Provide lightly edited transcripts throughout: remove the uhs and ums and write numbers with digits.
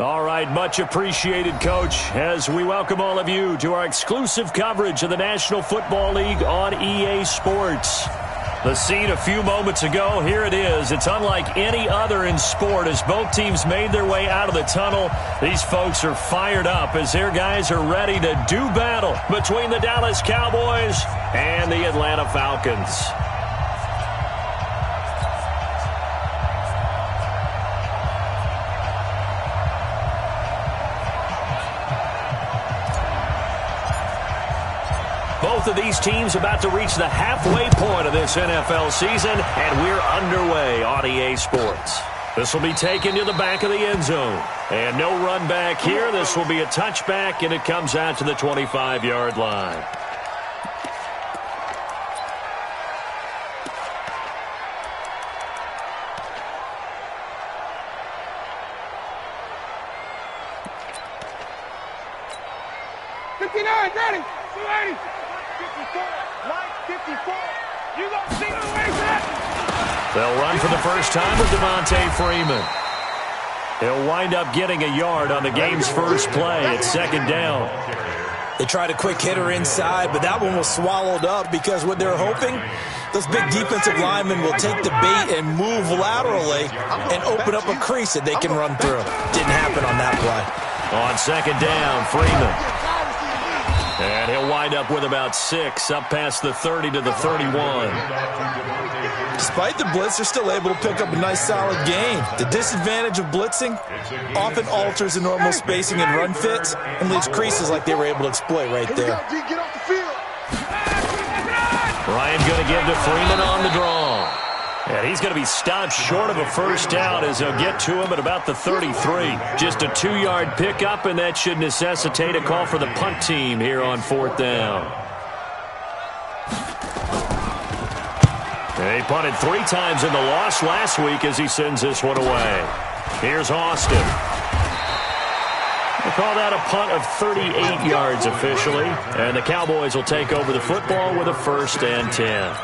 All right, much appreciated, Coach, as we welcome all of you to our exclusive coverage of the National Football League on EA Sports. The scene a few moments ago, here it is. It's unlike any other in sport as both teams made their way out of the tunnel. These folks are fired up as their guys are ready to do battle between the Dallas Cowboys and the Atlanta Falcons. Both of these teams about to reach the halfway point of this NFL season, and we're underway on EA Sports. This will be taken to the back of the end zone. And no run back here. This will be a touchback, and it comes out to the 25-yard line. They'll run for the first time with Devontae Freeman. He'll wind up getting a yard on the game's first play at second down. They tried a quick hitter inside, but that one was swallowed up because what they're hoping, those big defensive linemen will take the bait and move laterally and open up a crease that they can run through. Didn't happen on that play. On second down, Freeman. And he'll wind up with about 6, up past the 30 to the 31. Despite the blitz, they're still able to pick up a nice, solid gain. The disadvantage of blitzing often alters the normal spacing and run fits and leaves creases like they were able to exploit right there. Ryan going to give to Freeman on the draw. And he's going to be stopped short of a first down as they'll get to him at about the 33. Just a 2-yard pickup, and that should necessitate a call for the punt team here on fourth down. They punted 3 times in the loss last week as he sends this one away. Here's Austin. They call that a punt of 38 yards officially, and the Cowboys will take over the football with a 1st and 10.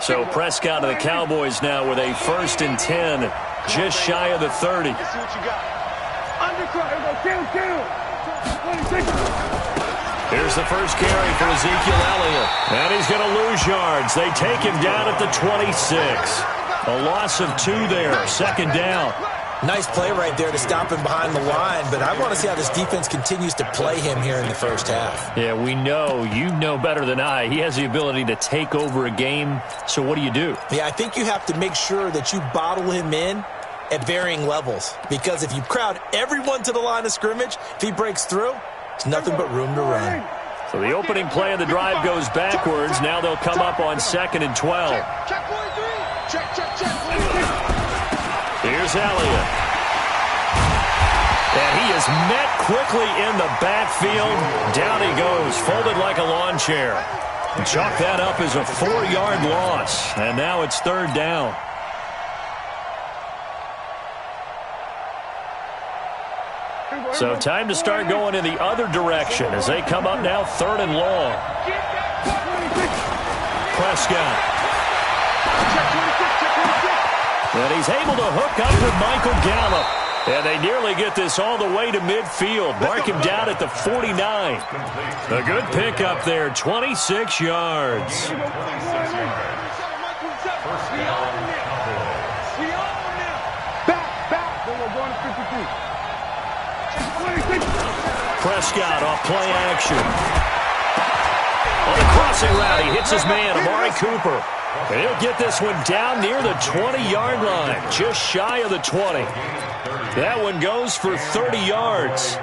So Prescott of the Cowboys now with a 1st and 10, just shy of the 30. Here's the first carry for Ezekiel Elliott. And he's going to lose yards. They take him down at the 26. A loss of 2 there, 2nd down. Nice play right there to stop him behind the line, but I want to see how this defense continues to play him here in the first half. Yeah, we know. You know better than I. He has the ability to take over a game, so what do you do? Yeah, I think you have to make sure that you bottle him in at varying levels, because if you crowd everyone to the line of scrimmage, if he breaks through, it's nothing but room to run. So the opening play of the drive goes backwards. Now they'll come up on 2nd and 12. Here's Elliott. And he is met quickly in the backfield. Down he goes, folded like a lawn chair. Chalk that up as a 4-yard loss. And now it's 3rd down. So time to start going in the other direction as they come up now 3rd and long. Prescott. And he's able to hook up with Michael Gallup. And they nearly get this all the way to midfield. Mark him down at the 49. A good pickup there, 26 yards. Prescott off play action. On the crossing route, he hits his man, Amari Cooper. And he'll get this one down near the 20-yard line, just shy of the 20. That one goes for 30 yards.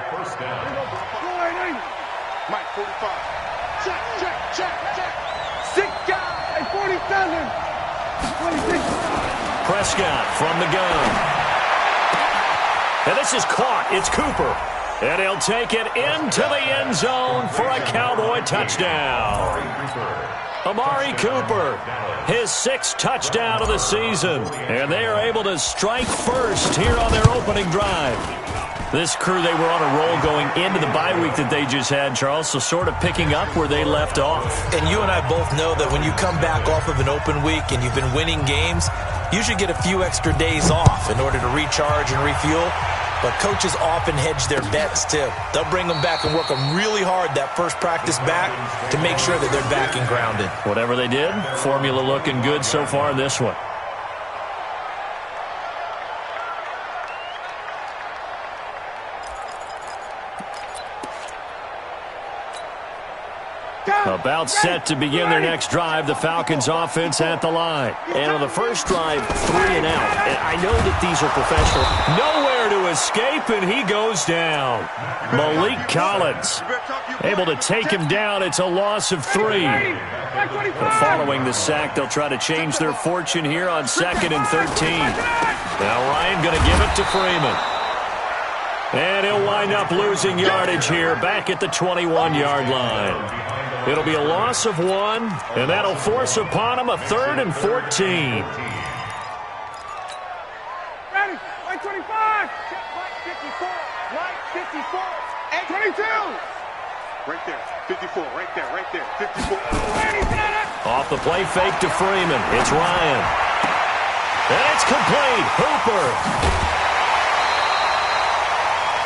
Mike, 45. Check. 6 guys, 47. 26. Prescott from the gun. And this is caught. It's Cooper. And he'll take it into the end zone for a Cowboy touchdown. Amari Cooper, his 6th touchdown of the season. And they are able to strike first here on their opening drive. This crew, they were on a roll going into the bye week that they just had, Charles, so sort of picking up where they left off. And you and I both know that when you come back off of an open week and you've been winning games, you should get a few extra days off in order to recharge and refuel. But coaches often hedge their bets, too. They'll bring them back and work them really hard that first practice back to make sure that they're back and grounded. Whatever they did, formula looking good so far in this one. About set to begin their next drive, the Falcons offense at the line. And on the first drive, 3 and out. And I know that these are professional. Nowhere to escape, and he goes down. Malik Collins able to take him down. It's a loss of 3. Following the sack, they'll try to change their fortune here on 2nd and 13. Now Ryan going to give it to Freeman. And he'll wind up losing yardage here back at the 21-yard line. It'll be a loss of 1, and that'll force upon him a 3rd and 14. Ready, right 25. Right 54. Right 54. And 22. Right there. 54. Right there. Right there. 54. Off the play fake to Freeman. It's Ryan. And it's complete. Hooper.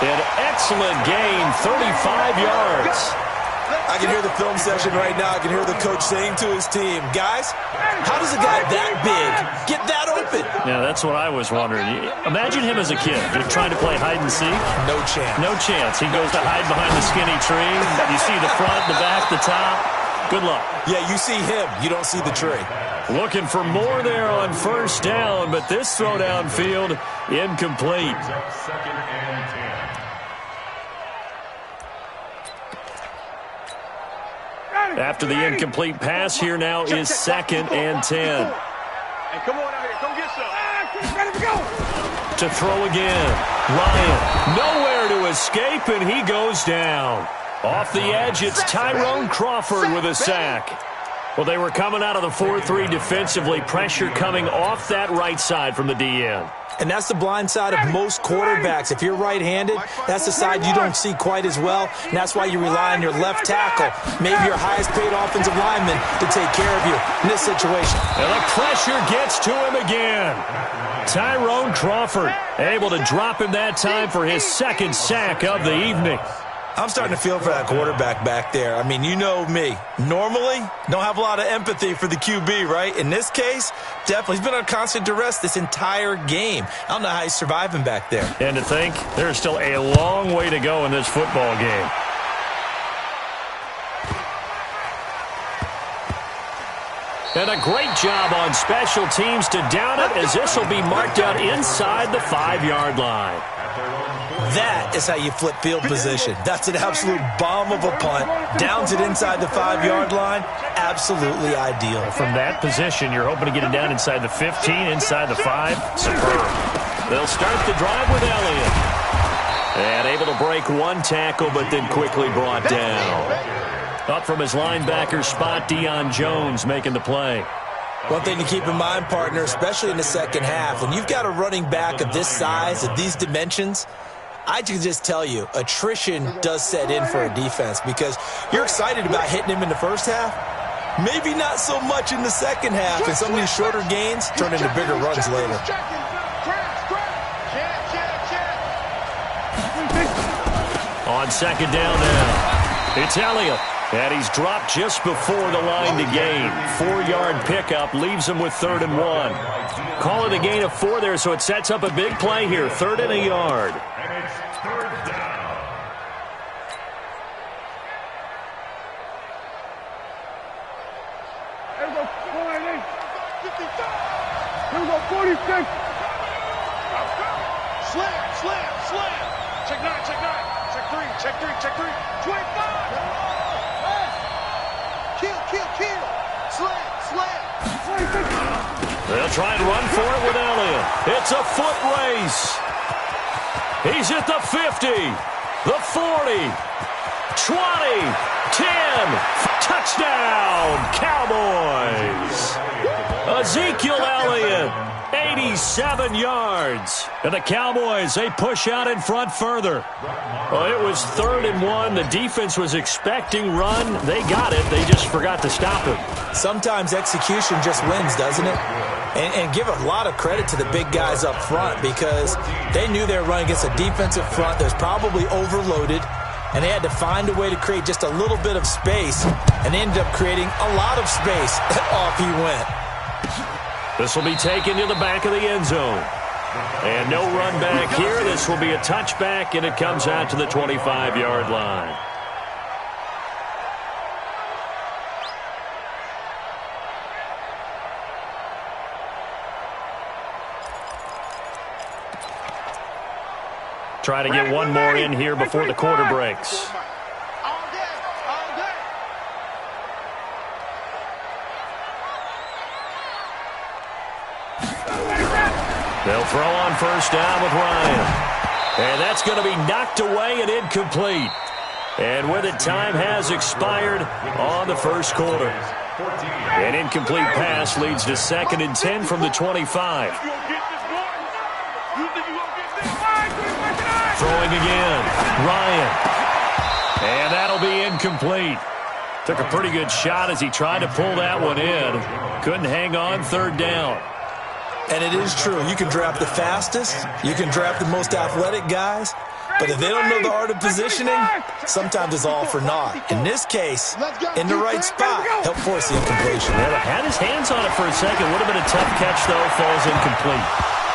An excellent gain, 35 yards. I can hear the film session right now. I can hear the coach saying to his team, guys, how does a guy that big get that open? Yeah, that's what I was wondering. Imagine him as a kid. You're trying to play hide and seek. No chance. No chance. He goes to hide behind the skinny tree. You see the front, the back, the top. Good luck. Yeah, you see him. You don't see the tree. Looking for more there on first down, but this throw downfield incomplete. After the incomplete pass, here now is 2nd and 10. Hey, come on out here. Come get some. Ready to go. To throw again. Ryan, nowhere to escape, and he goes down. Off the edge, it's Tyrone Crawford with a sack. Well, they were coming out of the 4-3 defensively. Pressure coming off that right side from the DN. And that's the blind side of most quarterbacks. If you're right-handed, that's the side you don't see quite as well. And that's why you rely on your left tackle, maybe your highest-paid offensive lineman, to take care of you in this situation. And the pressure gets to him again. Tyrone Crawford able to drop him that time for his 2nd sack of the evening. I'm starting to feel for that quarterback back there. I mean, you know me. Normally, don't have a lot of empathy for the QB, right? In this case, definitely. He's been on constant duress this entire game. I don't know how he's surviving back there. And to think, there's still a long way to go in this football game. And a great job on special teams to down it, as this will be marked out inside the 5-yard line. That is how you flip field position. That's an absolute bomb of a punt. Downs it inside the 5-yard line. Absolutely ideal. From that position, you're hoping to get it down inside the 15, inside the 5. Superb. They'll start the drive with Elliott. And able to break 1 tackle, but then quickly brought down. Up from his linebacker spot, Deion Jones making the play. One thing to keep in mind, partner, especially in the second half, when you've got a running back of this size, of these dimensions, I can just tell you, attrition does set in for a defense because you're excited about hitting him in the first half. Maybe not so much in the second half, and some of these shorter gains turn into bigger runs later. On 2nd down now, it's Elliott. And he's dropped just before the line to gain. 4-yard pickup leaves him with 3rd and 1. Call it a gain of 4 there, so it sets up a big play here. 3rd and a yard. And it's 3rd down. Here we go, 46. Slam. Check 9. Check 3. 25. Kill. Slam. They'll try and run for it with Elliott. It's a foot race. He's at the 50. the 40, 20, 10, touchdown, Cowboys. Ezekiel Elliott, 87 yards. And the Cowboys, they push out in front further. Well, it was 3rd and 1. The defense was expecting run. They got it. They just forgot to stop him. Sometimes execution just wins, doesn't it? And give a lot of credit to the big guys up front because they knew they were running against a defensive front that was probably overloaded, and they had to find a way to create just a little bit of space, and ended up creating a lot of space. Off he went. This will be taken to the back of the end zone. And no run back here. This will be a touchback, and it comes out to the 25-yard line. Try to get one more in here before the quarter breaks. They'll throw on first down with Ryan. And that's going to be knocked away and incomplete. And with it, time has expired on the first quarter. An incomplete pass leads to 2nd and 10 from the 25. Throwing again, Ryan. And that'll be incomplete. Took a pretty good shot as he tried to pull that one in. Couldn't hang on, 3rd down. And it is true. You can draft the fastest. You can draft the most athletic guys. But if they don't know the art of positioning, sometimes it's all for naught. In this case, in the right spot, help force the incompletion. Yeah, had his hands on it for a second. Would have been a tough catch, though. Falls incomplete.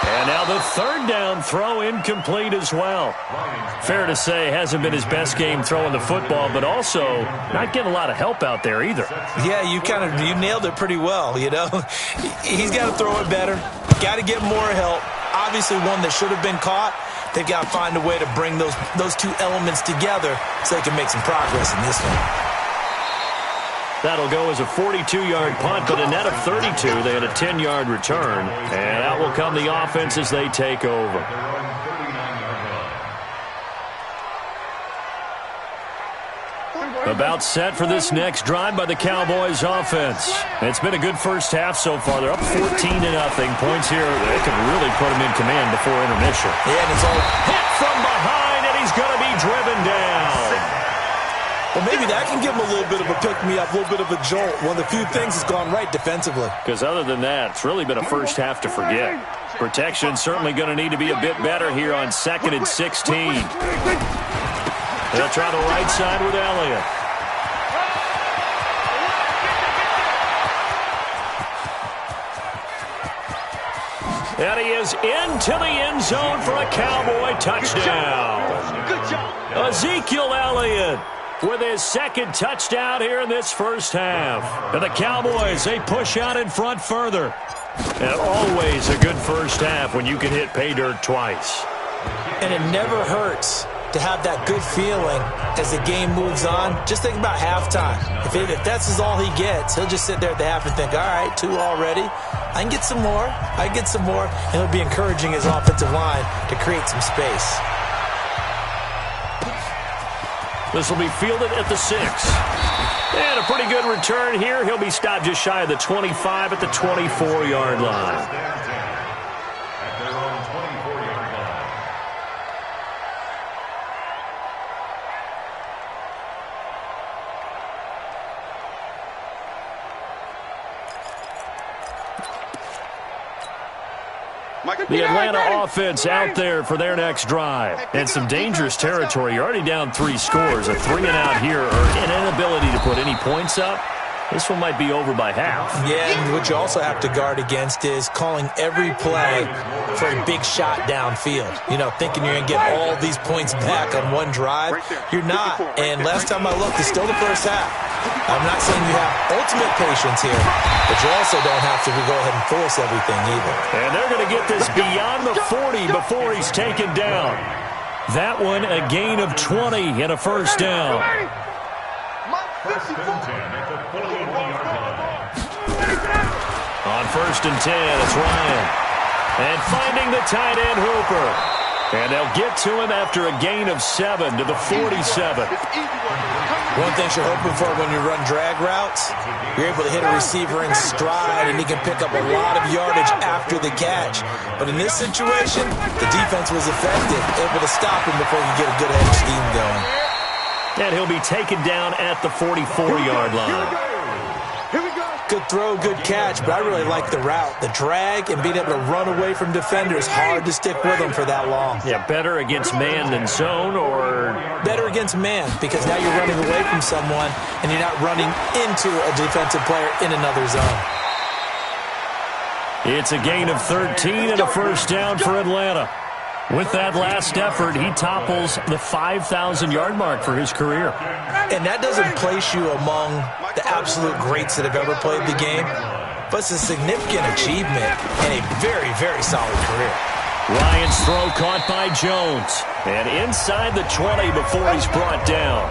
And now the 3rd down throw incomplete as well. Fair to say, hasn't been his best game throwing the football, but also not getting a lot of help out there either. Yeah, you nailed it pretty well, you know. He's got to throw it better. Got to get more help. Obviously one that should have been caught. They've got to find a way to bring those two elements together so they can make some progress in this one. That'll go as a 42-yard punt, but a net of 32. They had a 10-yard return. And out will come the offense as they take over. About set for this next drive by the Cowboys offense. It's been a good first half so far. They're up 14-0. Points here. They could really put him in command before intermission. Yeah, and it's all hit from behind, and he's going to be driven down. Well, maybe that can give him a little bit of a pick-me-up, a little bit of a jolt. One of the few things that's gone right defensively. Because other than that, it's really been a first half to forget. Protection certainly going to need to be a bit better here on 2nd and 16. They'll try the right side with Elliott. And he is into the end zone for a Cowboy touchdown. Ezekiel Elliott with his 2nd touchdown here in this first half. And the Cowboys, they push out in front further. And always a good first half when you can hit pay dirt twice. And it never hurts to have that good feeling as the game moves on. Just think about halftime. If that's all he gets, he'll just sit there at the half and think, all right, 2 already. I can get some more. I can get some more. And he'll be encouraging his offensive line to create some space. This will be fielded at the 6. And a pretty good return here. He'll be stopped just shy of the 25 at the 24-yard line. The Atlanta offense out there for their next drive. And some dangerous territory. You're already down 3 scores. A 3-and-out here or an inability to put any points up. This one might be over by half. Yeah, and what you also have to guard against is calling every play for a big shot downfield. You know, thinking you're going to get all these points back on one drive. You're not. And last time I looked, it's still the first half. I'm not saying you have ultimate patience here, but you also don't have to go ahead and force everything either. And they're going to get this beyond the 40 before he's taken down. That one, a gain of 20 and a first down. On 1st and 10, it's Ryan. And finding the tight end, Hooper. And they'll get to him after a gain of 7 to the 47. One thing you're hoping for when you run drag routes, you're able to hit a receiver in stride, and he can pick up a lot of yardage after the catch. But in this situation, the defense was effective, able to stop him before he could get a good head of steam going. And he'll be taken down at the 44-yard line. Good throw, good catch, but I really like the route. The drag and being able to run away from defenders, hard to stick with them for that long. Yeah, better against man than zone, or? Better against man, because now you're running away from someone and you're not running into a defensive player in another zone. It's a gain of 13 and a first down for Atlanta. With that last effort, he topples the 5,000-yard mark for his career. And that doesn't place you among the absolute greats that have ever played the game, but it's a significant achievement and a very, very solid career. Ryan's throw caught by Jones. And inside the 20 before he's brought down.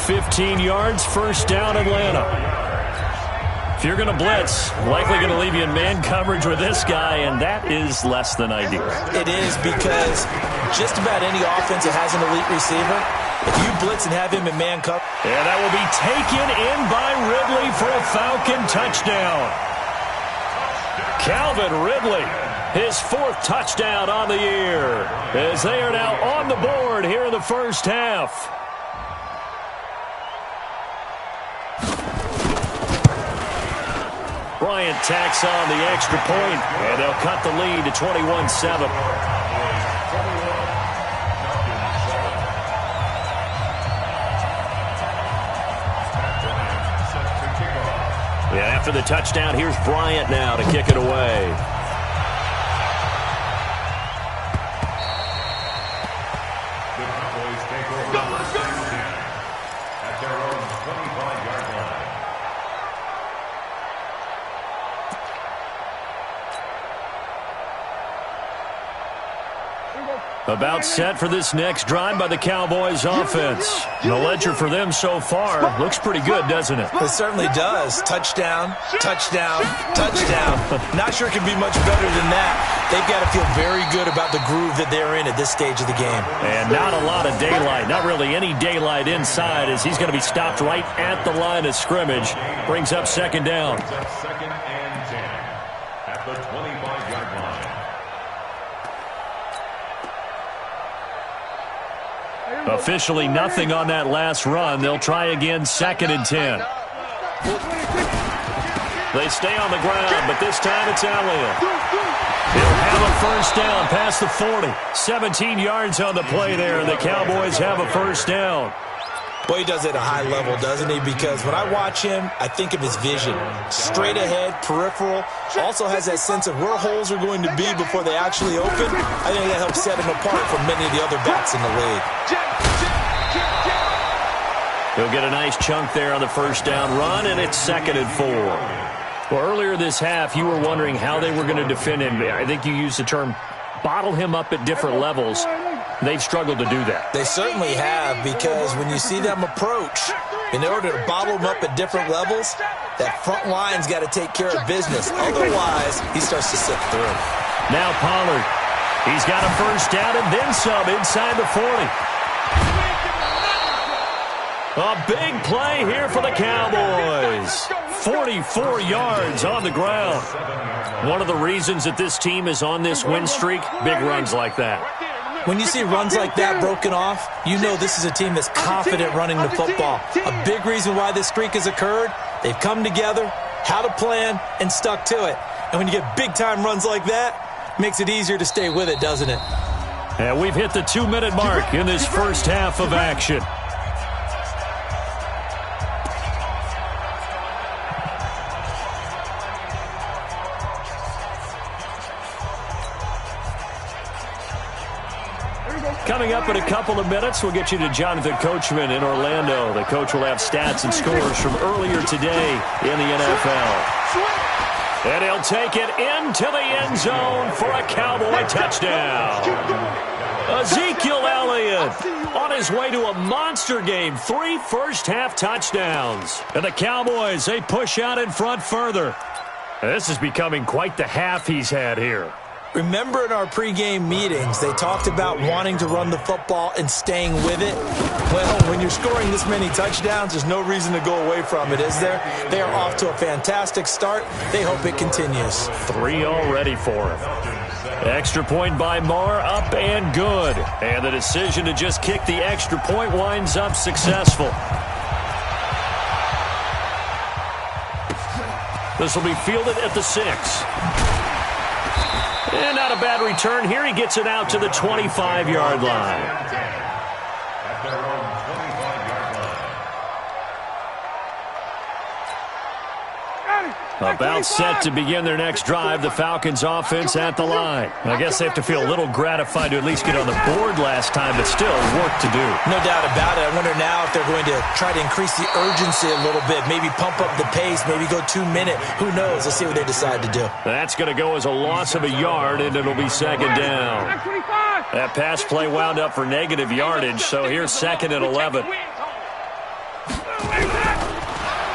15 yards, first down, Atlanta. If you're going to blitz, likely going to leave you in man coverage with this guy, and that is less than ideal. It is, because just about any offense that has an elite receiver, if you blitz and have him in man coverage. And that will be taken in by Ridley for a Falcon touchdown. Calvin Ridley, his 4th touchdown on the year, as they are now on the board here in the first half. Bryant tacks on the extra point, and they'll cut the lead to 21-7. Yeah, after the touchdown, here's Bryant now to kick it away. About set for this next drive by the Cowboys offense. The ledger for them so far looks pretty good, doesn't it? It certainly does. Touchdown, touchdown, touchdown. Not sure it can be much better than that. They've got to feel very good about the groove that they're in at this stage of the game. And not a lot of daylight, not really any daylight inside, as he's going to be stopped right at the line of scrimmage. Brings up second down. Second and 10 at the 25-yard line. Officially nothing on that last run. They'll try again, second and 10. They stay on the ground, but this time it's Elliott. He'll have a first down past the 40. 17 yards on the play there, and the Cowboys have a first down. Boy, he does it at a high level, doesn't he? Because when I watch him, I think of his vision. Straight ahead, peripheral. Also has that sense of where holes are going to be before they actually open. I think that helps set him apart from many of the other backs in the league. He'll get a nice chunk there on the first down run, and it's second and 4. Well, earlier this half, you were wondering how they were going to defend him. I think you used the term bottle him up at different levels. They've struggled to do that. They certainly have, because when you see them approach, in order to bottle them up at different levels, that front line's got to take care of business. Otherwise, he starts to slip through. Now Pollard. He's got a first down and then some inside the 40. A big play here for the Cowboys. 44 yards on the ground. One of the reasons that this team is on this win streak, big runs like that. When you see runs like that broken off, you know this is a team that's confident running the football. A big reason why this streak has occurred, they've come together, had a plan, and stuck to it. And when you get big-time runs like that, it makes it easier to stay with it, doesn't it? And we've hit the 2-minute mark in this first half of action. Coming up in a couple of minutes, we'll get you to Jonathan Coachman in Orlando. The coach will have stats and scores from earlier today in the NFL. And he'll take it into the end zone for a Cowboy touchdown. Ezekiel Elliott on his way to a monster game. 3 first-half touchdowns. And the Cowboys, they push out in front further. This is becoming quite the half he's had here. Remember in our pregame meetings, they talked about wanting to run the football and staying with it? Well, when you're scoring this many touchdowns, there's no reason to go away from it, is there? They are off to a fantastic start. They hope it continues. 3 already for him. Extra point by Marr, up and good. And the decision to just kick the extra point winds up successful. This will be fielded at the 6. And not a bad return here. He gets it out to the 25-yard line. At their own 25-yard line. About set to begin their next drive, the Falcons offense at the line. I guess they have to feel a little gratified to at least get on the board last time, but still work to do. No doubt about it. I wonder now if they're going to try to increase the urgency a little bit, maybe pump up the pace, maybe go 2-minute. Who knows? Let's see what they decide to do. That's going to go as a loss of a yard, and it'll be second down. That pass play wound up for negative yardage, so here's second and 11.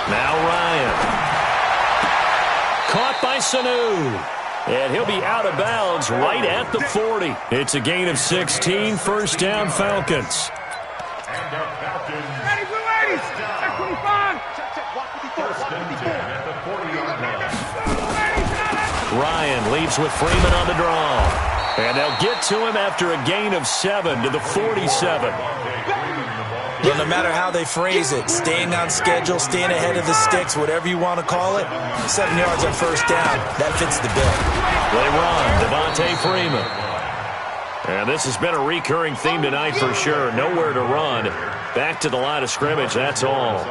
Now Ryan. Caught by Sanu. And he'll be out of bounds right at the 40. It's a gain of 16, first down Falcons. And the Falcons. Ready, blue 80s. At 25. First and 10 at the 40-yard line. Ryan leaves with Freeman on the draw. And they'll get to him after a gain of 7 to the 47. Well, no matter how they phrase it, staying on schedule, staying ahead of the sticks, whatever you want to call it, 7 yards on first down, that fits the bill. They run, Devontae Freeman. And this has been a recurring theme tonight for sure. Nowhere to run. Back to the line of scrimmage, that's all.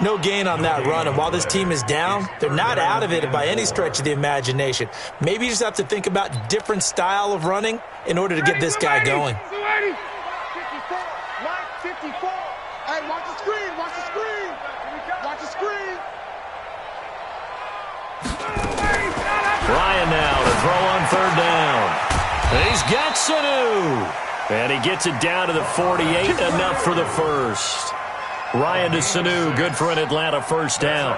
No gain on that run, and while this team is down, they're not out of it by any stretch of the imagination. Maybe you just have to think about different style of running in order to get this guy going. 54. Hey, watch the screen. Watch the screen. Watch the screen. Ryan now to throw on third down. And he's got Sanu. And he gets it down to the 48, enough for the first. Ryan to Sanu, good for an Atlanta first down.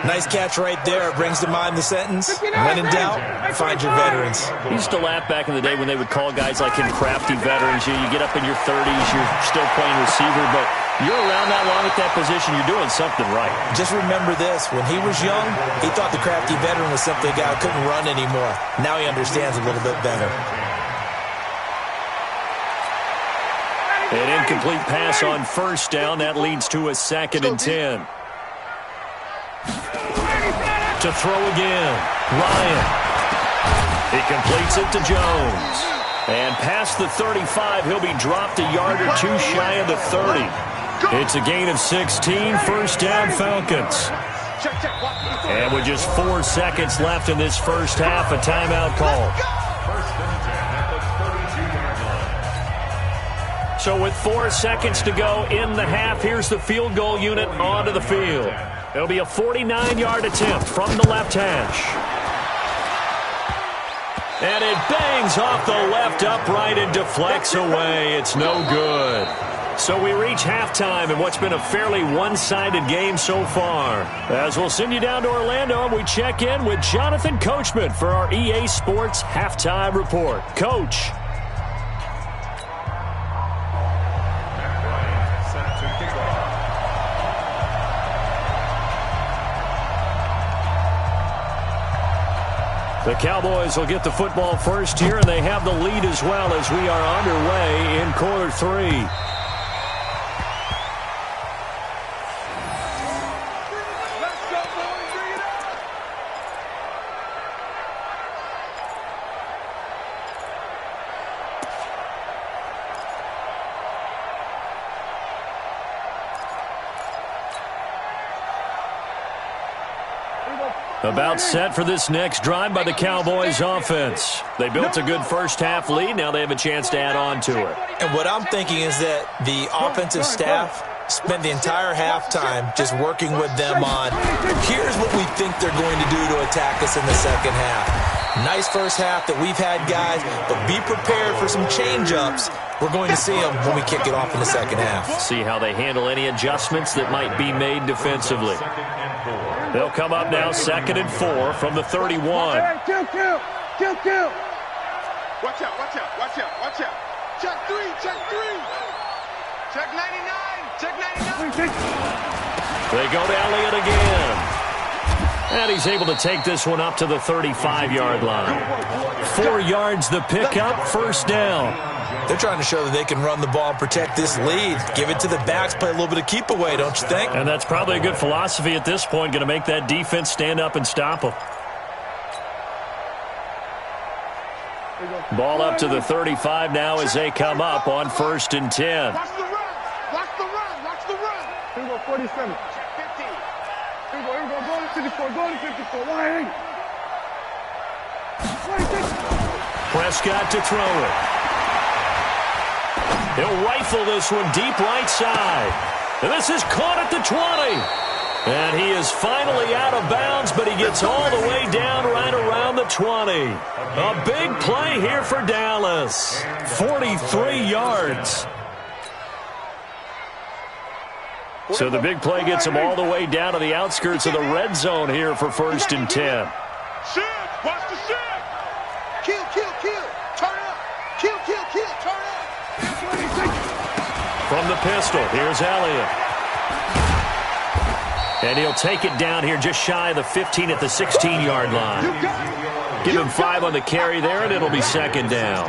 Nice catch right there. Brings to mind the sentence, when in doubt, find your veterans. I used to laugh back in the day when they would call guys like him crafty veterans. You get up in your 30s, you're still playing receiver, but you're around that long at that position, you're doing something right. Just remember this. When he was young, he thought the crafty veteran was simply a guy who couldn't run anymore. Now he understands a little bit better. An incomplete pass on first down. That leads to a second and 10. To throw again, Ryan. He completes it to Jones. And past the 35, he'll be dropped a yard or two shy of the 30. It's a gain of 16, first down Falcons. And with just 4 seconds left in this first half, a timeout call. So with 4 seconds to go in the half, here's the field goal unit onto the field. It'll be a 49-yard attempt from the left hash. And it bangs off the left upright and deflects away. It's no good. So we reach halftime in what's been a fairly one-sided game so far. As we'll send you down to Orlando, and we check in with Jonathan Coachman for our EA Sports Halftime Report. Coach. The Cowboys will get the football first here, and they have the lead as well as we are underway in quarter 3. About set for this next drive by the Cowboys offense. They built a good first half lead. Now they have a chance to add on to it. And what I'm thinking is that the offensive staff spent the entire halftime just working with them on, here's what we think they're going to do to attack us in the second half. Nice first half that we've had, guys, but be prepared for some change-ups. We're going to see them when we kick it off in the second half. See how they handle any adjustments that might be made defensively. They'll come up now, 2nd and 4 from the 31. Kill, kill. Watch out, watch out, watch out, watch out. Check 3, check 3. Check 99, check 99. They go to Elliott again. And he's able to take this one up to the 35-yard line. 4 yards the pickup, first down. They're trying to show that they can run the ball and protect this lead. Give it to the backs, play a little bit of keep away, don't you think? And that's probably a good philosophy at this point, going to make that defense stand up and stop them. Ball up to the 35 now as they come up on 1st and 10. Watch the run, watch the run, watch the run. Here we go, 47. Check 50. Here we go, go to 54, go to 54. 180. 26. Prescott to throw it. He'll rifle this one deep right side. And this is caught at the 20. And he is finally out of bounds, but he gets all the way down right around the 20. A big play here for Dallas. 43 yards. So the big play gets him all the way down to the outskirts of the red zone here for 1st and 10. Shift, watch the shift. Kill, kill, kill. Turn up. Kill, kill, kill. Turn up. From the pistol, here's Elliott. And he'll take it down here just shy of the 15 at the 16-yard line. Give him 5 on the carry there, and it'll be 2nd down.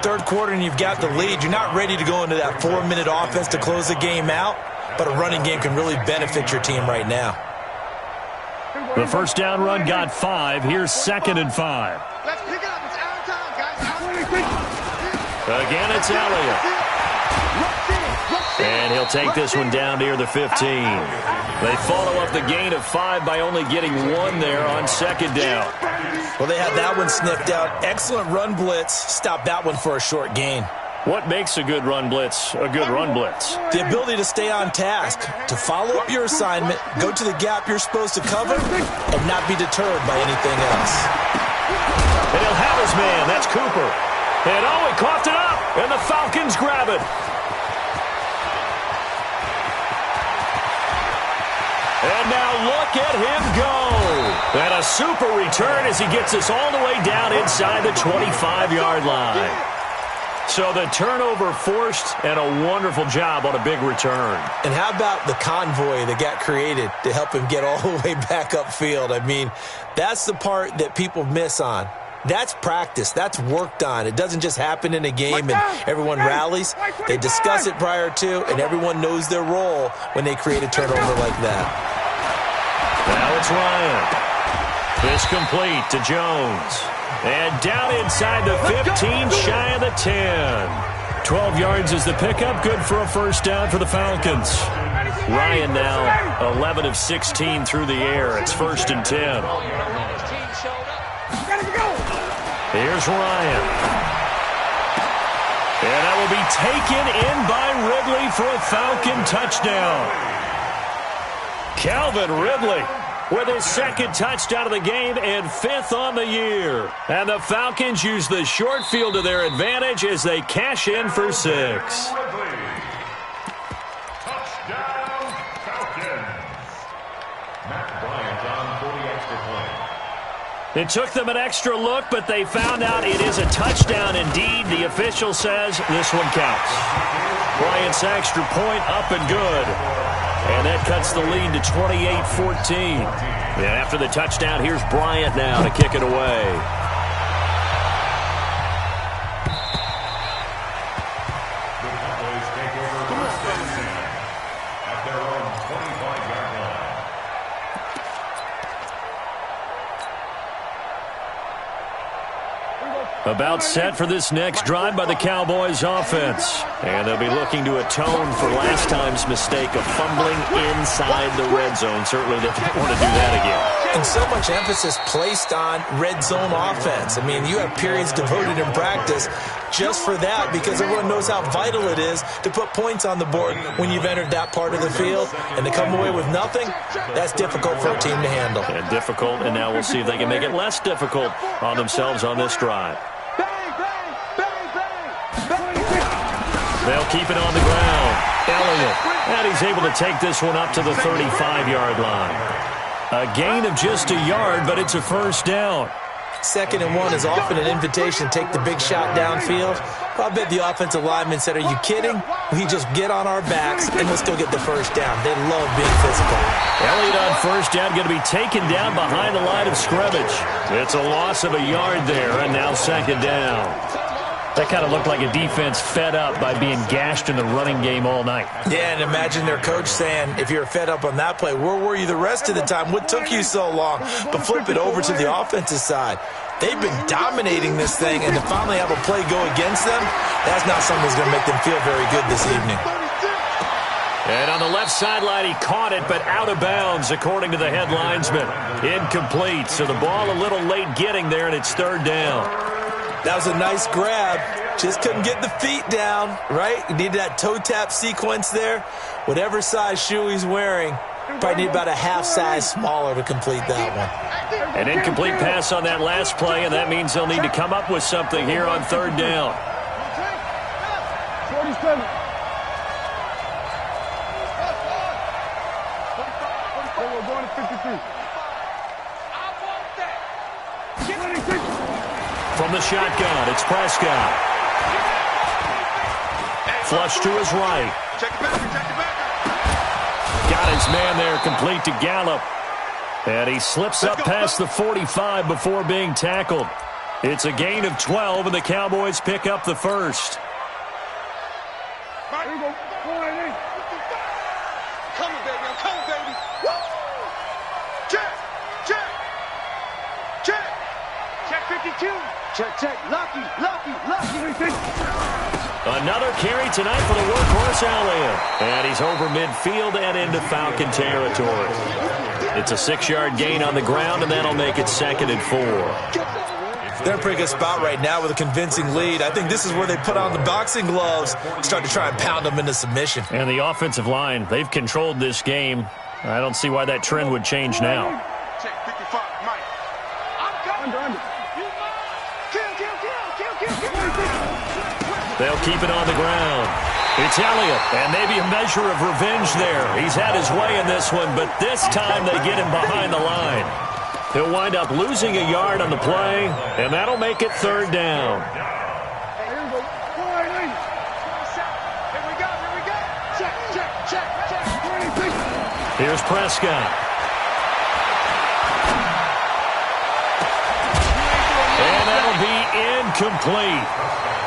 3rd quarter, and you've got the lead. You're not ready to go into that 4-minute offense to close the game out, but a running game can really benefit your team right now. The first down run got 5. Here's 2nd and 5. Let's pick it up. It's our time, guys. Again, it's Elliott. And he'll take this one down near the 15. They follow up the gain of 5 by only getting 1 there on 2nd down. Well, they had that one sniffed out. Excellent run blitz. Stop that one for a short gain. What makes a good run blitz a good run blitz? The ability to stay on task, to follow up your assignment, go to the gap you're supposed to cover, and not be deterred by anything else. And he'll have his man. That's Cooper. And he coughed it up. And the Falcons grab it. And now look at him go. And a super return as he gets us all the way down inside the 25-yard line. So the turnover forced and a wonderful job on a big return. And how about the convoy that got created to help him get all the way back upfield? I mean, that's the part that people miss on. That's practice. That's worked on. It doesn't just happen in a game and everyone rallies. They discuss it prior to, and everyone knows their role when they create a turnover like that. Now it's Ryan. This complete to Jones. And down inside the 15, shy of the 10. 12 yards is the pickup. Good for a first down for the Falcons. Ryan now 11 of 16 through the air. It's 1st and 10. Here's Ryan. And that will be taken in by Ridley for a Falcon touchdown. Calvin Ridley with his 2nd touchdown of the game and 5th on the year. And the Falcons use the short field to their advantage as they cash in for 6. Touchdown, Falcons. Matt Bryant on for the extra point. It took them an extra look, but they found out it is a touchdown indeed. The official says this one counts. Bryant's extra point up and good. And that cuts the lead to 28-14. And after the touchdown, here's Bryant now to kick it away. The Cowboys take over first and 10 at their own 25-yard line. About set for this next drive by the Cowboys offense. And they'll be looking to atone for last time's mistake of fumbling inside the red zone. Certainly they don't want to do that again. And so much emphasis placed on red zone offense. I mean, you have periods devoted in practice just for that because everyone knows how vital it is to put points on the board when you've entered that part of the field. And to come away with nothing, that's difficult for a team to handle. And difficult, and now we'll see if they can make it less difficult on themselves on this drive. They'll keep it on the ground. Elliott. And he's able to take this one up to the 35-yard line. A gain of just a yard, but it's a first down. 2nd and 1 is often an invitation to take the big shot downfield. Well, I bet the offensive lineman said, are you kidding? We just get on our backs and let's go get the first down. They love being physical. Elliott on first down, going to be taken down behind the line of scrimmage. It's a loss of a yard there, and now 2nd down. That kind of looked like a defense fed up by being gashed in the running game all night. Yeah, and imagine their coach saying, if you're fed up on that play, where were you the rest of the time? What took you so long? But flip it over to the offensive side. They've been dominating this thing, and to finally have a play go against them, that's not something that's going to make them feel very good this evening. And on the left sideline, he caught it, but out of bounds, according to the head linesman. Incomplete, so the ball a little late getting there, and it's 3rd down. That was a nice grab. Just couldn't get the feet down, right? You needed that toe tap sequence there. Whatever size shoe he's wearing, probably need about a half size smaller to complete that one. An incomplete pass on that last play, and that means they'll need to come up with something here on 3rd down. 47. We're going to 53. From the shotgun, it's Prescott. Flush to his right. Got his man there, complete to Gallup. And he slips up past the 45 before being tackled. It's a gain of 12, and the Cowboys pick up the first. Here we go. Coming, baby. I'm coming, baby. Check. Check. Check. Check 52. Check. Lucky. Another carry tonight for the workhorse Elliott. And he's over midfield and into Falcon territory. It's a 6-yard gain on the ground, and that'll make it 2nd and 4. They're in a pretty good spot right now with a convincing lead. I think this is where they put on the boxing gloves, start to try and pound them into submission. And the offensive line, they've controlled this game. I don't see why that trend would change now. Check 55, Mike. I'm coming. They'll keep it on the ground. It's Elliott, and maybe a measure of revenge there. He's had his way in this one, but this time they get him behind the line. He'll wind up losing a yard on the play, and that'll make it 3rd down. Here we go. Here we go. Check. 26. Here's Prescott. And that'll be incomplete.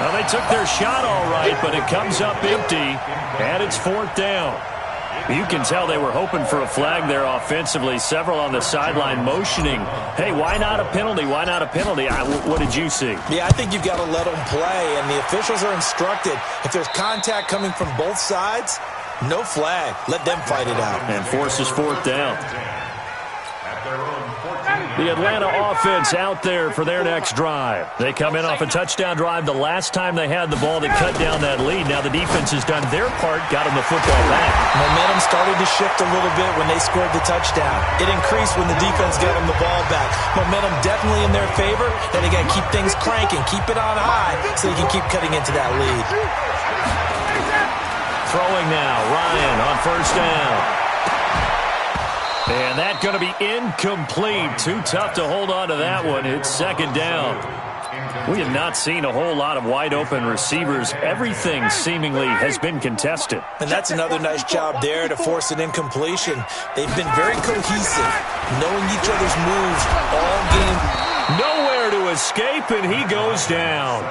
Well, they took their shot all right, but it comes up empty, and it's 4th down. You can tell they were hoping for a flag there offensively. Several on the sideline motioning, hey, why not a penalty? Why not a penalty? What did you see? Yeah, I think you've got to let them play, and the officials are instructed. If there's contact coming from both sides, no flag. Let them fight it out. And forces 4th down. The Atlanta offense out there for their next drive. They come in off a touchdown drive the last time they had the ball to cut down that lead. Now the defense has done their part, got them the football back. Momentum started to shift a little bit when they scored the touchdown. It increased when the defense got them the ball back. Momentum definitely in their favor. Then they got to keep things cranking, keep it on high so they can keep cutting into that lead. Throwing now, Ryan on first down. And that's going to be incomplete. Too tough to hold on to that one. It's 2nd down. We have not seen a whole lot of wide-open receivers. Everything seemingly has been contested. And that's another nice job there to force an incompletion. They've been very cohesive, knowing each other's moves all game. Nowhere to escape, and he goes down.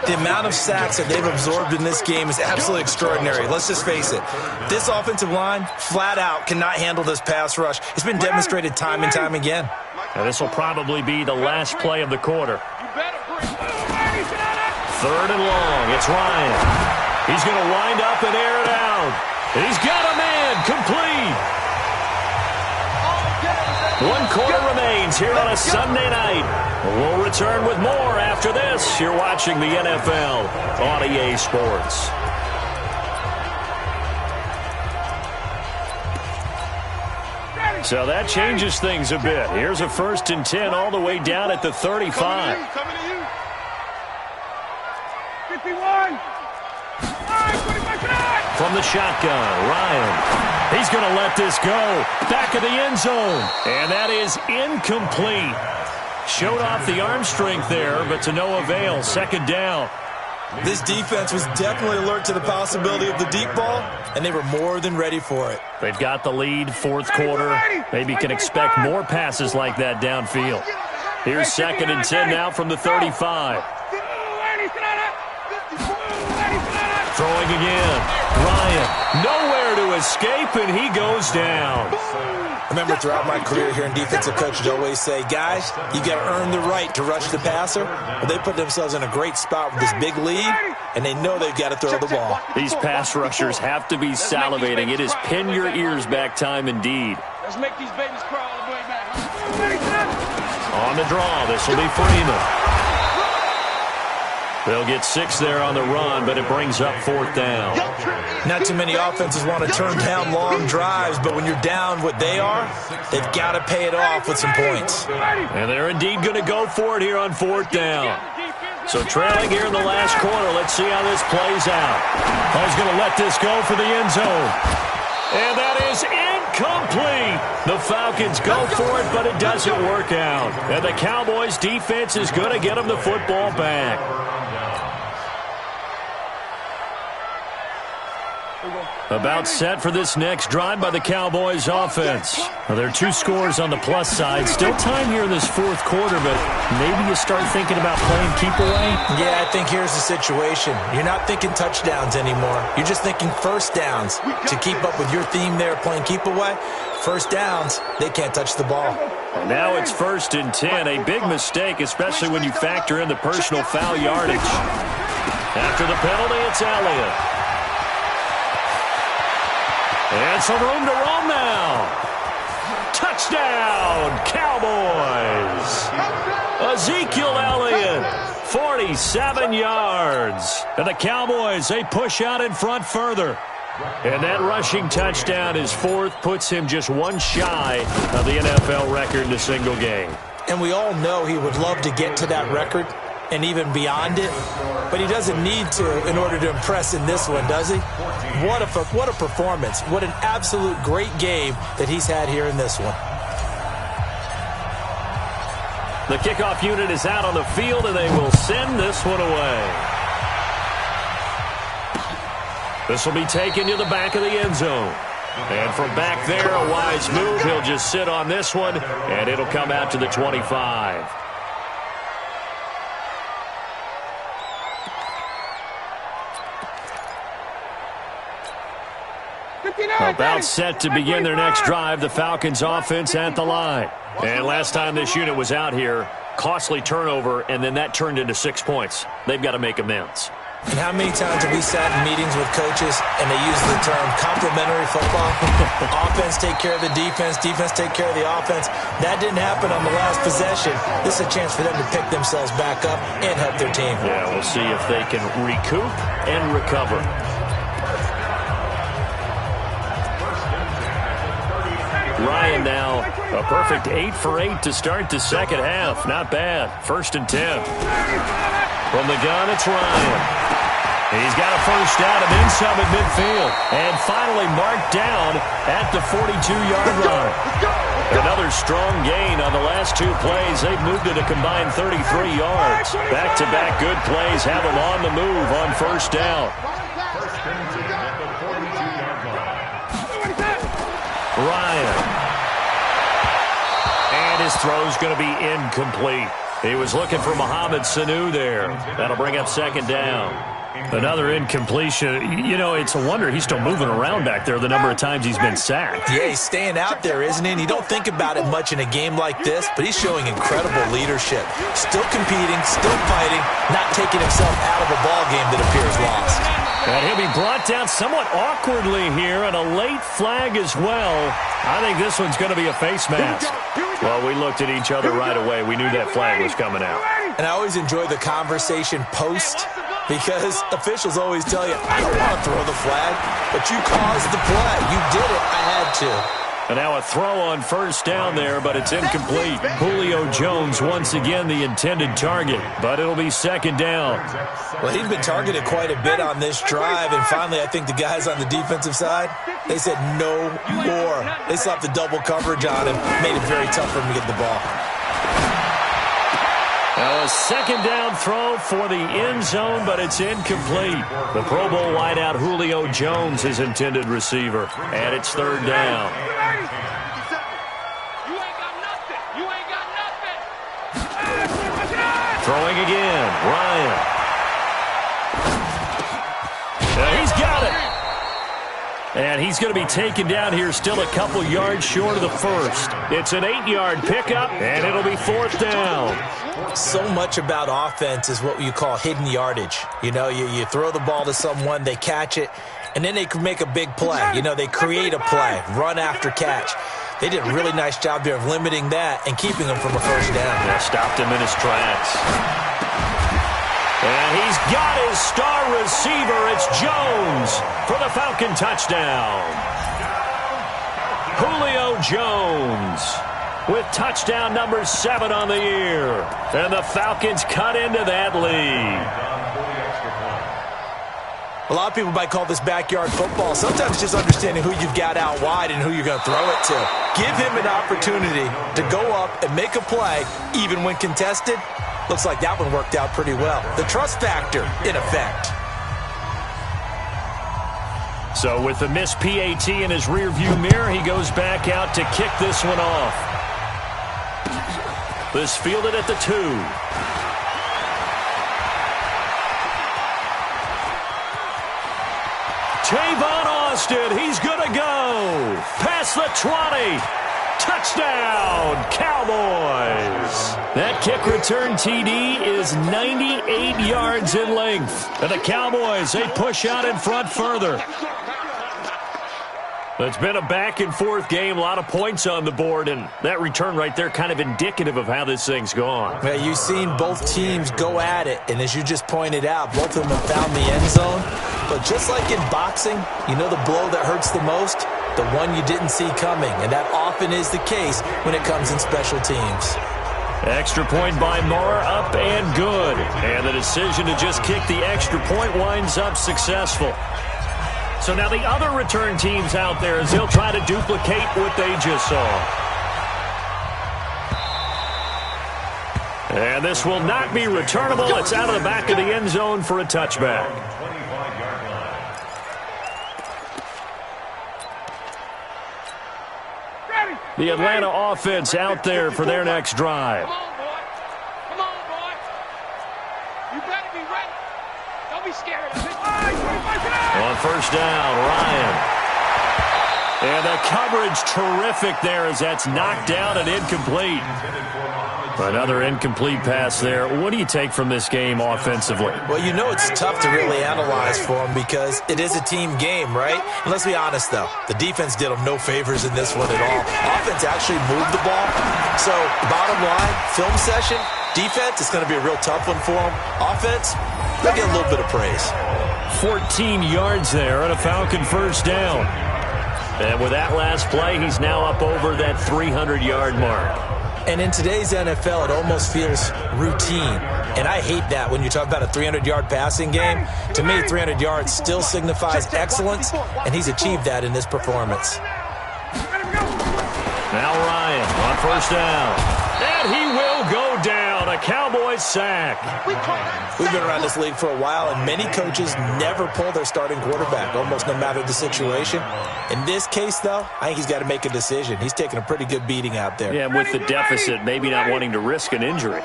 The amount of sacks that they've absorbed in this game is absolutely extraordinary. Let's just face it. This offensive line, flat out, cannot handle this pass rush. It's been demonstrated time and time again. Now, this will probably be the last play of the quarter. 3rd and long. It's Ryan. He's going to wind up and air it out. And he's got a man complete. 1 quarter remains here on a Sunday night. We'll return with more after this. You're watching the NFL on EA Sports. So that changes things a bit. Here's a 1st and 10 all the way down at the 35. 51. From the shotgun, Ryan. He's going to let this go. Back of the end zone. And that is incomplete. Showed off the arm strength there, but to no avail. Second down. This defense was definitely alert to the possibility of the deep ball, and they were more than ready for it. They've got the lead, fourth quarter. Maybe can expect more passes like that downfield. Here's 2nd and 10 now from the 35. Throwing again. Ryan, nowhere to escape, and he goes down. I remember throughout my career hearing defensive coaches always say, guys, you got to earn the right to rush the passer. Well, they put themselves in a great spot with this big lead, and they know they've got to throw the ball. These pass rushers have to be salivating. It is pin your ears back time indeed. Let's make these babies crawl all the way back. On the draw, this will be Freeman. They'll get 6 there on the run, but it brings up 4th down. Not too many offenses want to turn down long drives, but when you're down what they are, they've got to pay it off with some points. And they're indeed going to go for it here on 4th down. So trailing here in the last quarter, let's see how this plays out. He's going to let this go for the end zone. And that is incomplete. The Falcons go for it, but it doesn't work out. And the Cowboys defense is going to get them the football back. About set for this next drive by the Cowboys offense. Well, there are 2 scores on the plus side. Still time here in this 4th quarter, but maybe you start thinking about playing keep away? Yeah, I think here's the situation. You're not thinking touchdowns anymore. You're just thinking first downs. To keep up with your theme there, playing keep away, first downs, they can't touch the ball. And now it's 1st and 10. A big mistake, especially when you factor in the personal foul yardage. After the penalty, it's Elliott. And some room to roam now. Touchdown, Cowboys. Ezekiel Elliott, 47 yards. And the Cowboys, they push out in front further. And that rushing touchdown is 4th, puts him just 1 shy of the NFL record in a single game. And we all know he would love to get to that record and even beyond it, but he doesn't need to in order to impress in this one, does he? What a performance. What an absolute great game that he's had here in this one. The kickoff unit is out on the field, and they will send this one away. This will be taken to the back of the end zone. And from back there, a wise move. He'll just sit on this one, and it'll come out to the 25. About set to begin their next drive, the Falcons offense at the line. And last time this unit was out here, costly turnover, and then that turned into 6 points. They've got to make amends. And how many times have we sat in meetings with coaches and they use the term complementary football? Offense take care of the defense, defense take care of the offense. That didn't happen on the last possession. This is a chance for them to pick themselves back up and help their team. Yeah, we'll see if they can recoup and recover. Ryan now, a perfect 8 for 8 to start the second half. Not bad. 1st and 10. From the gun, it's Ryan. He's got a first down and then some at midfield. And finally marked down at the 42-yard line. Another strong gain on the last 2 plays. They've moved it a combined 33 yards. Back-to-back good plays have them on the move on first down. Ryan. And his throw's going to be incomplete. He was looking for Mohamed Sanu there. That'll bring up 2nd down. Another incompletion. You know, it's a wonder he's still moving around back there the number of times he's been sacked. Yeah, he's staying out there, isn't he? And you don't think about it much in a game like this, but he's showing incredible leadership. Still competing, still fighting, not taking himself out of a ball game that appears lost. And he'll be brought down somewhat awkwardly here, and a late flag as well. I think this one's going to be a face mask. Well, we looked at each other right away. We knew that flag was coming out. And I always enjoy the conversation post, because officials always tell you, I don't want to throw the flag, but you caused the play. You did it. I had to. And now a throw on first down there, but it's incomplete. Julio Jones once again the intended target, but it'll be 2nd down. Well, he's been targeted quite a bit on this drive, and finally I think the guys on the defensive side, they said no more. They slapped the double coverage on him, made it very tough for him to get the ball. Now a second down throw for the end zone, but it's incomplete. The Pro Bowl wideout Julio Jones is intended receiver, and it's third down. Throwing again, Ryan. He's got it. And he's going to be taken down here, still a couple yards short of the first. It's an 8-yard pickup, and it'll be fourth down. So much about offense is what you call hidden yardage. You know, you throw the ball to someone, they catch it, and then they can make a big play. You know, they create a play, run after catch. They did a really nice job here of limiting that and keeping him from a first down. Yeah, stopped him in his tracks. And he's got his star receiver. It's Jones for the Falcon touchdown. Julio Jones with touchdown number 7 on the year. And the Falcons cut into that lead. A lot of people might call this backyard football. Sometimes just understanding who you've got out wide and who you're going to throw it to. Give him an opportunity to go up and make a play, even when contested. Looks like that one worked out pretty well. The trust factor in effect. So with the missed PAT in his rearview mirror, he goes back out to kick this one off. This fielded at the 2. Tavon Austin, he's going to go. Past the 20. Touchdown, Cowboys. That kick return TD is 98 yards in length. And the Cowboys, they push out in front further. It's been a back-and-forth game, a lot of points on the board, and that return right there kind of indicative of how this thing's gone. Yeah, you've seen both teams go at it, and as you just pointed out, both of them have found the end zone. But just like in boxing, you know the blow that hurts the most? The one you didn't see coming, and that often is the case when it comes in special teams. Extra point by Moore, up and good. And the decision to just kick the extra point winds up successful. So now the other return teams out there as they'll try to duplicate what they just saw. And this will not be returnable. It's out of the back of the end zone for a touchback. The Atlanta offense out there for their next drive. Come on, boy. You better be ready. Don't be scared of it. On first down, Ryan. And the coverage terrific there as that's knocked down and incomplete. Another incomplete pass there. What do you take from this game offensively? Well, you know it's tough to really analyze for them because it is a team game, right? And let's be honest, though. The defense did them no favors in this one at all. Offense actually moved the ball. So, bottom line, film session, defense, it's going to be a real tough one for them. Offense, they'll get a little bit of praise. 14 yards there on a Falcon first down. And with that last play, he's now up over that 300-yard mark. And in today's NFL, it almost feels routine. And I hate that when you talk about a 300-yard passing game. To me, 300 yards still signifies excellence, and he's achieved that in this performance. Now Ryan on first down. And he will go down. A Cowboys sack. We've been around this league for a while, and many coaches never pull their starting quarterback, almost no matter the situation. In this case, though, I think he's got to make a decision. He's taking a pretty good beating out there. Yeah, with the deficit, maybe not wanting to risk an injury.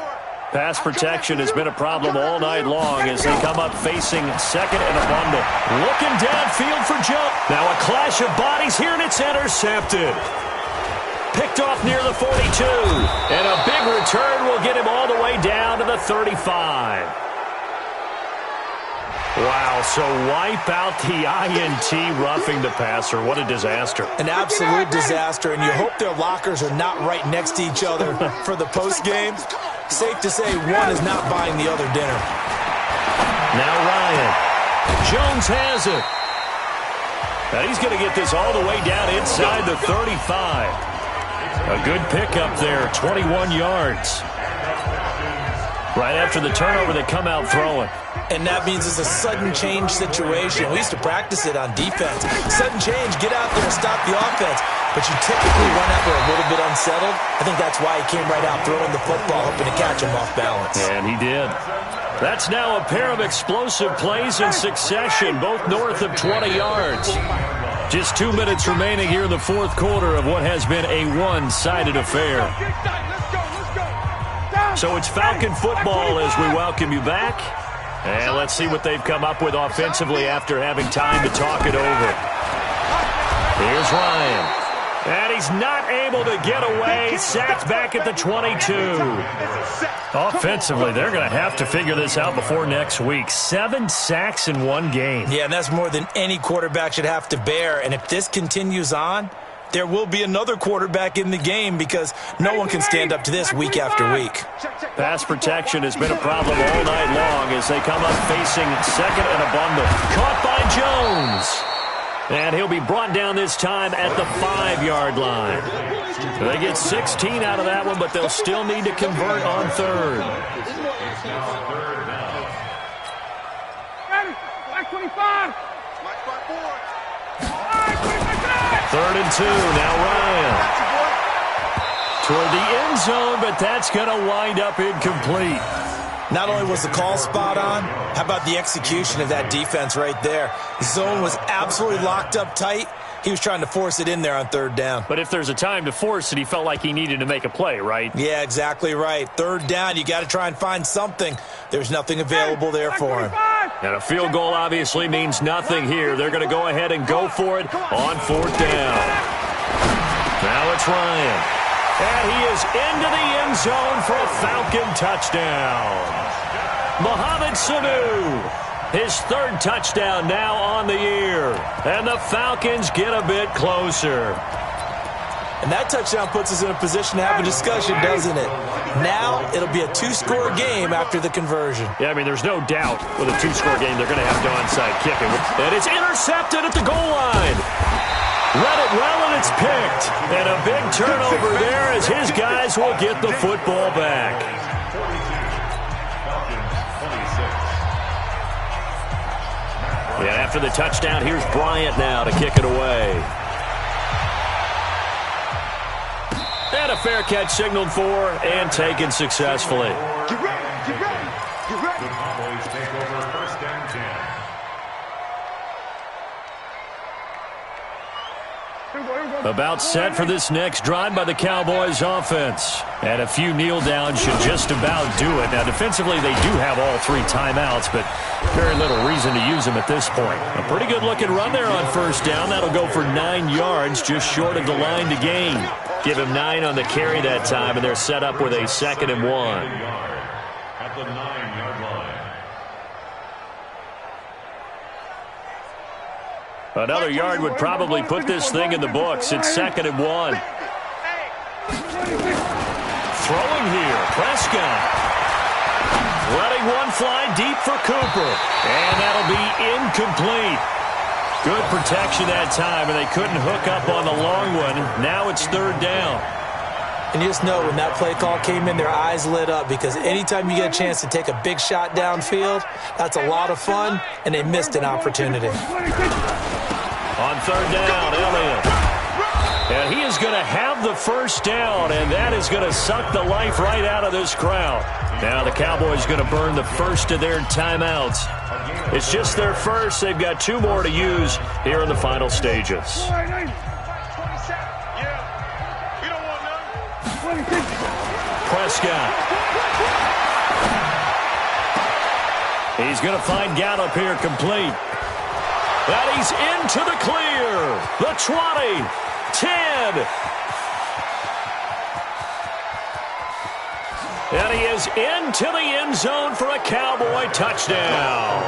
Pass protection has been a problem all night long as they come up facing second and a bundle. Looking downfield for Joe. Now a clash of bodies here, and it's intercepted. Picked off near the 42. And a big return will get him all the way down to the 35. Wow, so wipe out the INT roughing the passer. What a disaster. An absolute disaster, and you hope their lockers are not right next to each other for the postgame. Safe to say one is not buying the other dinner. Now Ryan. Jones has it. And he's going to get this all the way down inside the 35. A good pickup there, 21 yards. Right after the turnover, they come out throwing. And that means it's a sudden change situation. We used to practice it on defense. Sudden change, get out there, stop the offense. But you typically run out there a little bit unsettled. I think that's why he came right out throwing the football, hoping to catch him off balance. And he did. That's now a pair of explosive plays in succession, both north of 20 yards. Just 2 minutes remaining here in the fourth quarter of what has been a one-sided affair. So it's Falcon football as we welcome you back. And let's see what they've come up with offensively after having time to talk it over. Here's Ryan. And he's not able to get away. Sacked back at the 22. Offensively, they're going to have to figure this out before next week. 7 sacks in one game. Yeah, and that's more than any quarterback should have to bear. And if this continues on, there will be another quarterback in the game because no one can stand up to this week after week. Pass protection has been a problem all night long as they come up facing second and a bundle. Caught by Jones. And he'll be brought down this time at the 5-yard line. They get 16 out of that one, but they'll still need to convert on third. Black 25. Third and 2, now Ryan. Toward the end zone, but that's going to wind up incomplete. Not only was the call spot on, how about the execution of that defense right there? The zone was absolutely locked up tight. He was trying to force it in there on third down. But if there's a time to force it, he felt like he needed to make a play, right? Yeah, exactly right. Third down, you got to try and find something. There's nothing available there for him. And a field goal obviously means nothing here. They're going to go ahead and go for it on fourth down. Now it's Ryan. And he is into the end zone for a Falcon touchdown. Mohamed Sanu, his third touchdown now on the year. And the Falcons get a bit closer. And that touchdown puts us in a position to have a discussion, doesn't it? Now it'll be a 2-score game after the conversion. Yeah, I mean, there's no doubt with a 2-score game they're going to have to onside kick it. And it's intercepted at the goal line. Read it well, and it's picked. And a big turnover there as his guys will get the football back. Yeah, after the touchdown, here's Bryant now to kick it away. And a fair catch signaled for and taken successfully. Get ready, get ready, get ready. The Cowboys take over first and 10. About set for this next drive by the Cowboys offense. And a few kneel downs should just about do it. Now, defensively, they do have all 3 timeouts, but very little reason to use them at this point. A pretty good-looking run there on first down. That'll go for 9 yards, just short of the line to gain. Give him 9 on the carry that time, and they're set up with a 2nd and 1. At the 9-yard line. Another yard would probably put this thing in the books. It's 2nd and 1. Throwing here, Prescott. Letting one fly deep for Cooper. And that'll be incomplete. Good protection that time, and they couldn't hook up on the long one. Now it's third down. And you just know when that play call came in, their eyes lit up because anytime you get a chance to take a big shot downfield, that's a lot of fun, and they missed an opportunity. On third down, Elliott. And he is going to have the first down, and that is going to suck the life right out of this crowd. Now the Cowboys going to burn the first of their timeouts. It's just their first. They've got 2 more to use here in the final stages. Prescott. He's going to find Gallup here complete. And he's into the clear. The 20, 10. And he is into the end zone for a Cowboy touchdown.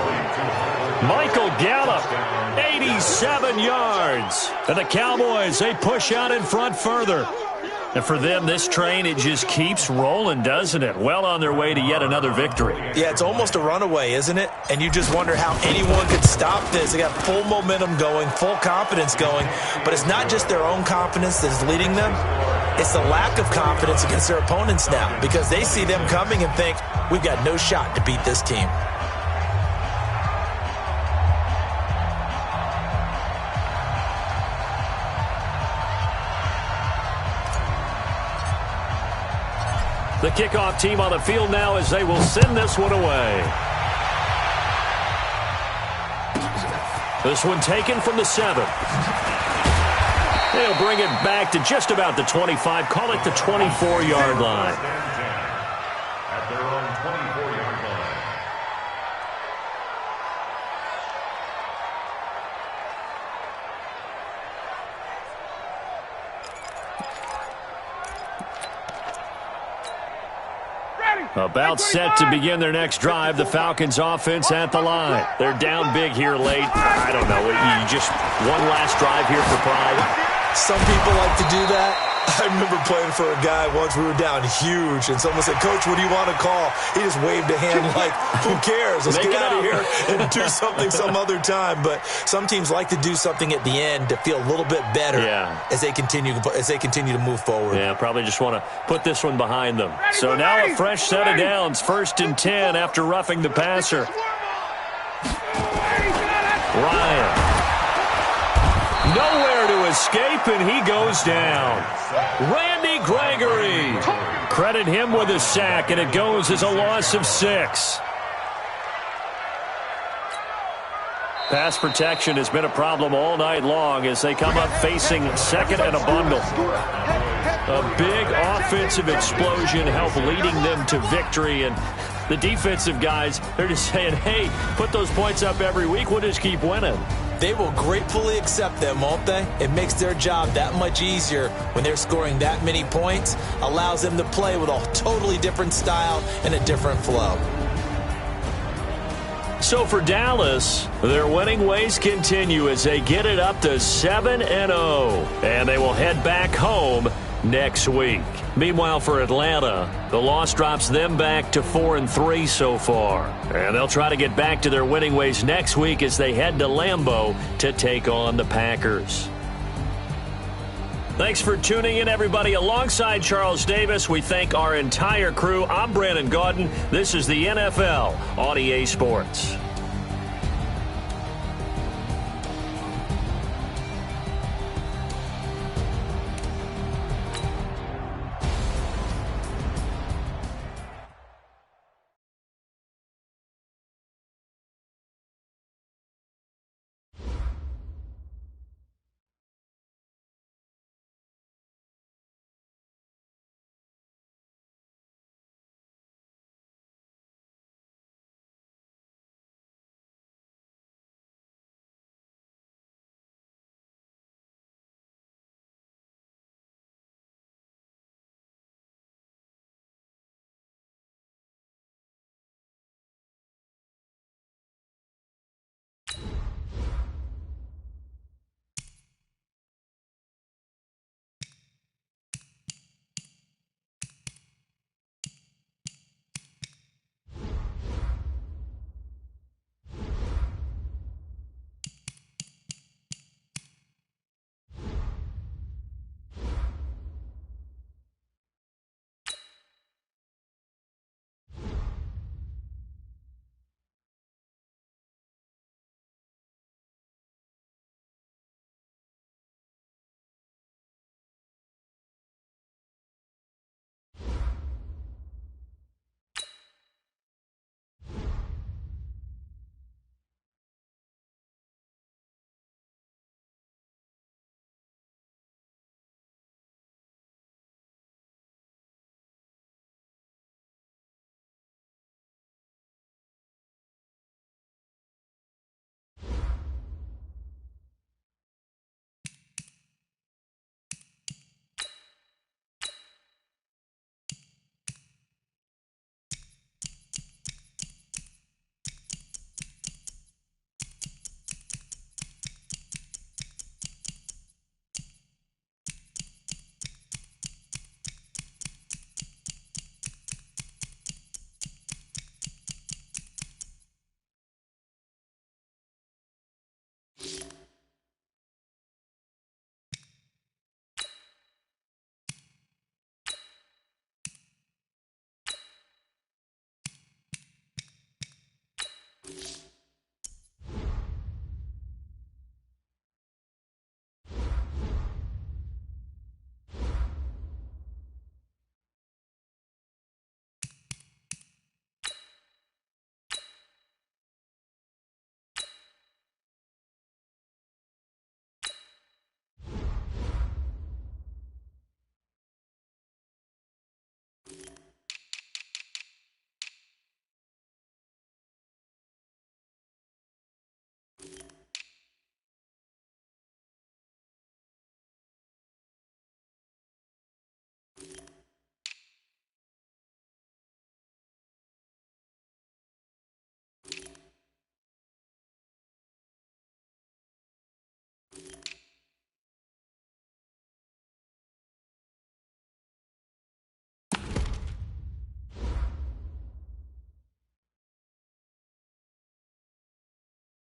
Michael Gallup, 87 yards. And the Cowboys, they push out in front further. And for them, this train, it just keeps rolling, doesn't it? Well on their way to yet another victory. Yeah, it's almost a runaway, isn't it? And you just wonder how anyone could stop this. They got full momentum going, full confidence going. But it's not just their own confidence that's leading them. It's a lack of confidence against their opponents now because they see them coming and think, we've got no shot to beat this team. The kickoff team on the field now as they will send this one away. This one taken from the 7. They'll bring it back to just about the 25. Call it the 24-yard line. At their own 24-yard line. About set to begin their next drive. The Falcons offense at the line. They're down big here late. I don't know. You just one last drive here for pride. Some people like to do that. I remember playing for a guy once. We were down huge, and someone said, Coach, what do you want to call? He just waved a hand like, who cares? Let's get out of here and do something some other time. But some teams like to do something at the end to feel a little bit better as they continue to move forward. Yeah, probably just want to put this one behind them. So now a fresh set of downs. 1st and 10 after roughing the passer. Ryan. Nowhere to escape, and he goes down. Randy Gregory. Credit him with a sack, and it goes as a loss of 6. Pass protection has been a problem all night long as they come up facing 2nd and a bundle. A big offensive explosion helped leading them to victory, and the defensive guys, they're just saying, hey, put those points up every week. We'll just keep winning. They will gratefully accept them, won't they? It makes their job that much easier when they're scoring that many points. Allows them to play with a totally different style and a different flow. So for Dallas, their winning ways continue as they get it up to 7-0. And they will head back home next week. Meanwhile, for Atlanta, the loss drops them back to 4-3 so far. And they'll try to get back to their winning ways next week as they head to Lambeau to take on the Packers. Thanks for tuning in, everybody. Alongside Charles Davis, we thank our entire crew. I'm Brandon Gaudin. This is the NFL on EA Sports.